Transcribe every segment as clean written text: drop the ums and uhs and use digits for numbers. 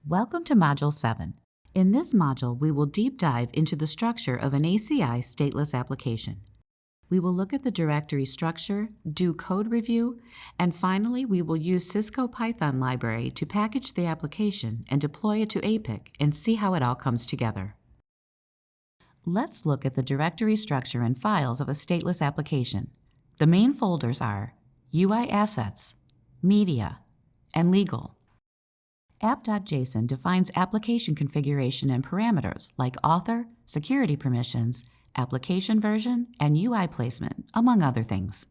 Welcome to Module 7. In this module, we will deep dive into the structure of an ACI stateless application. We will look at the directory structure, do code review, and finally, we will use Cisco Python library to package the application and deploy it to APIC and see how it all comes together. Let's look at the directory structure and files of a stateless application. The main folders are UI Assets, Media, and Legal. App.json defines application configuration and parameters like author, security permissions, application version, and UI placement, among other things.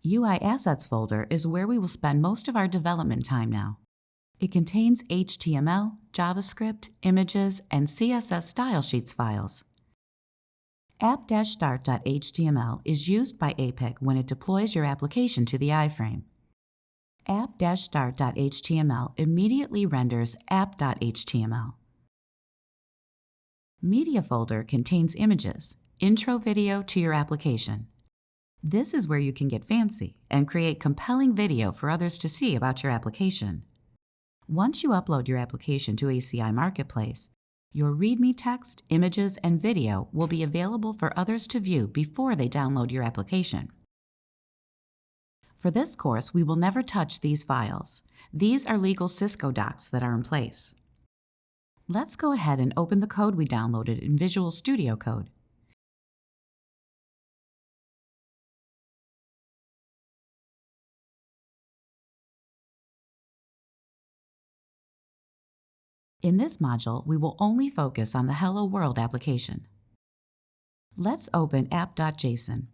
UI Assets folder is where we will spend most of our development time now. It contains HTML, JavaScript, images, and CSS style sheets files. app-start.html is used by APIC when it deploys your application to the iframe. app-start.html immediately renders app.html. Media folder contains images, intro video to your application. This is where you can get fancy and create compelling video for others to see about your application. Once you upload your application to ACI Marketplace, your README text, images, and video will be available for others to view before they download your application. For this course, we will never touch these files. These are legal Cisco docs that are in place. Let's go ahead and open the code we downloaded in Visual Studio Code. In this module, we will only focus on the Hello World application. Let's open app.json.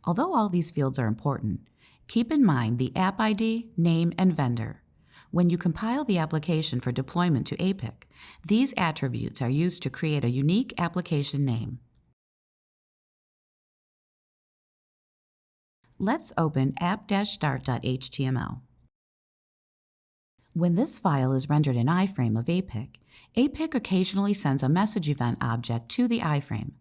Although all these fields are important, keep in mind the app ID, name, and vendor. When you compile the application for deployment to APIC, these attributes are used to create a unique application name. Let's open app-start.html. When this file is rendered in iframe of APIC, APIC occasionally sends a message event object to the iframe.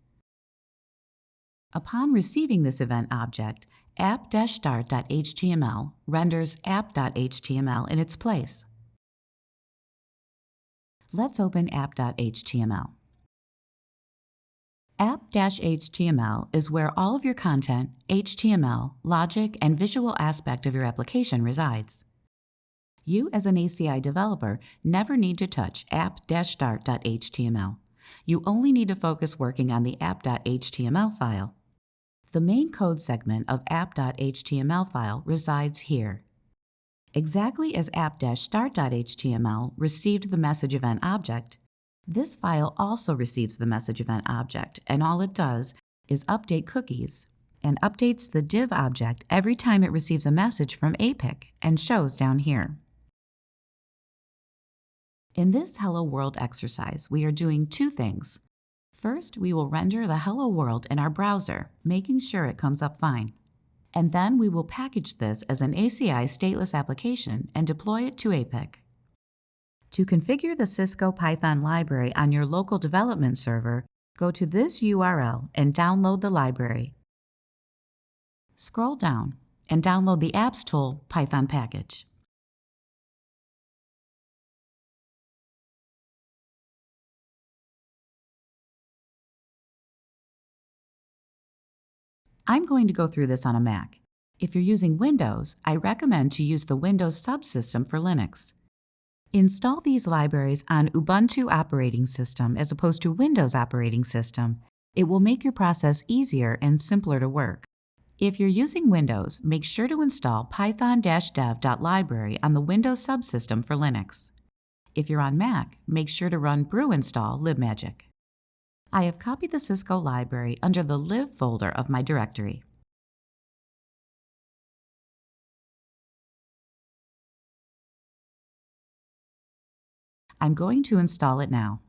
Upon receiving this event object, app-start.html renders app.html in its place. Let's open app.html. App-html is where all of your content, HTML, logic, and visual aspect of your application resides. You, as an ACI developer, never need to touch app-start.html. You only need to focus working on the app.html file. The main code segment of app.html file resides here. Exactly as app-start.html received the message event object, this file also receives the message event object, and all it does is update cookies and updates the div object every time it receives a message from APIC and shows down here. In this Hello World exercise, we are doing two things. First, we will render the Hello World in our browser, making sure it comes up fine. And then we will package this as an ACI stateless application and deploy it to APIC. To configure the Cisco Python library on your local development server, go to this URL and download the library. Scroll down and download the Apps Tool Python package. I'm going to go through this on a Mac. If you're using Windows, I recommend to use the Windows subsystem for Linux. Install these libraries on Ubuntu operating system as opposed to Windows operating system. It will make your process easier and simpler to work. If you're using Windows, make sure to install python-dev.library on the Windows subsystem for Linux. If you're on Mac, make sure to run brew install libmagic. I have copied the Cisco library under the lib folder of my directory. I'm going to install it now.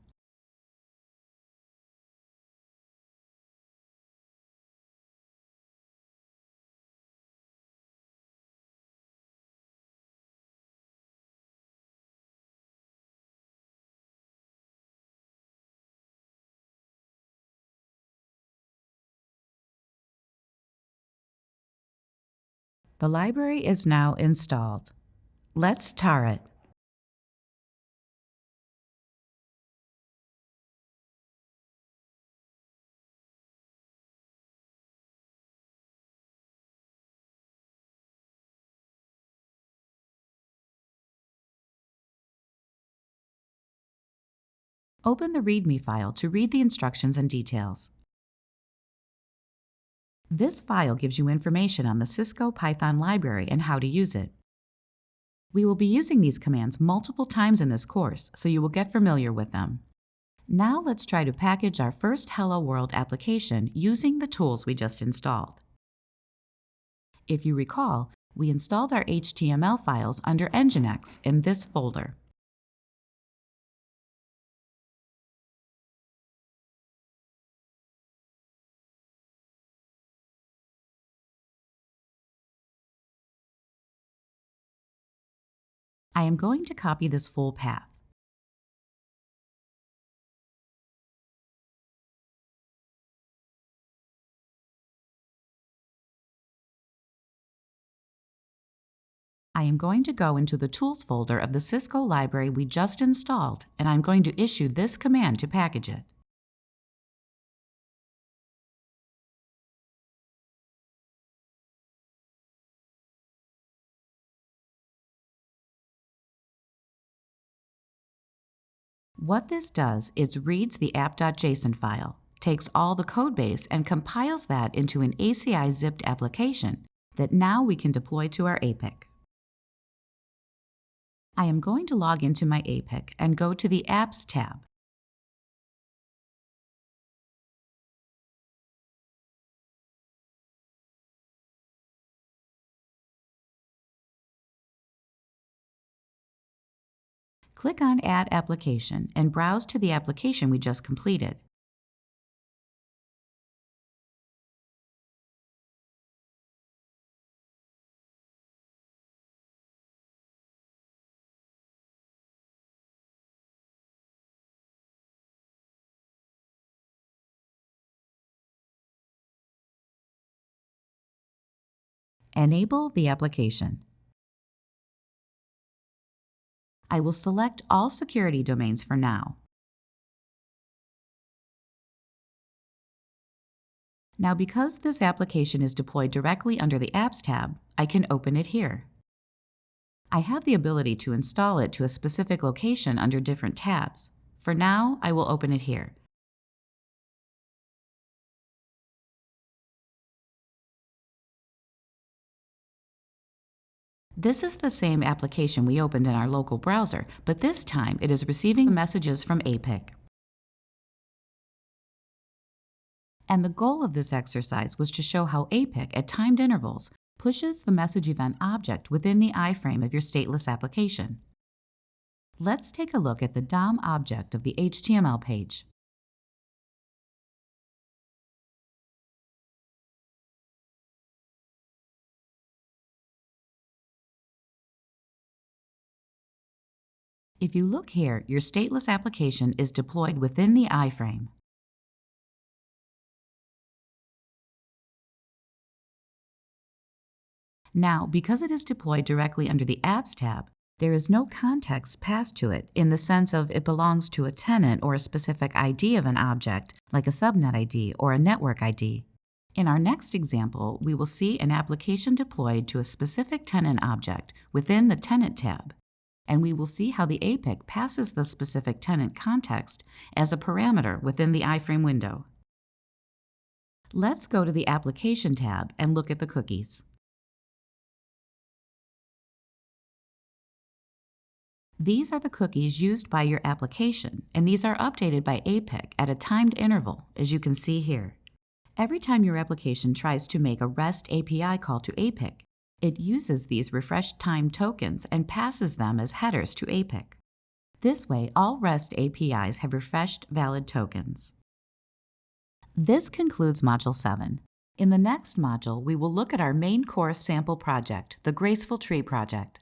The library is now installed. Let's tar it. Open the README file to read the instructions and details. This file gives you information on the Cisco Python library and how to use it. We will be using these commands multiple times in this course, so you will get familiar with them. Now let's try to package our first Hello World application using the tools we just installed. If you recall, we installed our HTML files under Nginx in this folder. I am going to copy this full path. I am going to go into the Tools folder of the Cisco library we just installed, and I'm going to issue this command to package it. What this does is reads the app.json file, takes all the codebase, and compiles that into an ACI zipped application that now we can deploy to our APIC. I am going to log into my APIC and go to the Apps tab. Click on Add Application and browse to the application we just completed. Enable the application. I will select all security domains for now. Now, because this application is deployed directly under the Apps tab, I can open it here. I have the ability to install it to a specific location under different tabs. For now, I will open it here. This is the same application we opened in our local browser, but this time it is receiving messages from APIC. And the goal of this exercise was to show how APIC, at timed intervals, pushes the message event object within the iframe of your stateless application. Let's take a look at the DOM object of the HTML page. If you look here, your stateless application is deployed within the iframe. Now, because it is deployed directly under the Apps tab, there is no context passed to it in the sense of it belongs to a tenant or a specific ID of an object, like a subnet ID or a network ID. In our next example, we will see an application deployed to a specific tenant object within the Tenant tab, and we will see how the APIC passes the specific tenant context as a parameter within the iframe window. Let's go to the Application tab and look at the cookies. These are the cookies used by your application, and these are updated by APIC at a timed interval, as you can see here. Every time your application tries to make a REST API call to APIC, it uses these refreshed time tokens and passes them as headers to APIC. This way, all REST APIs have refreshed valid tokens. This concludes Module 7. In the next module, we will look at our main course sample project, the Graceful Tree project.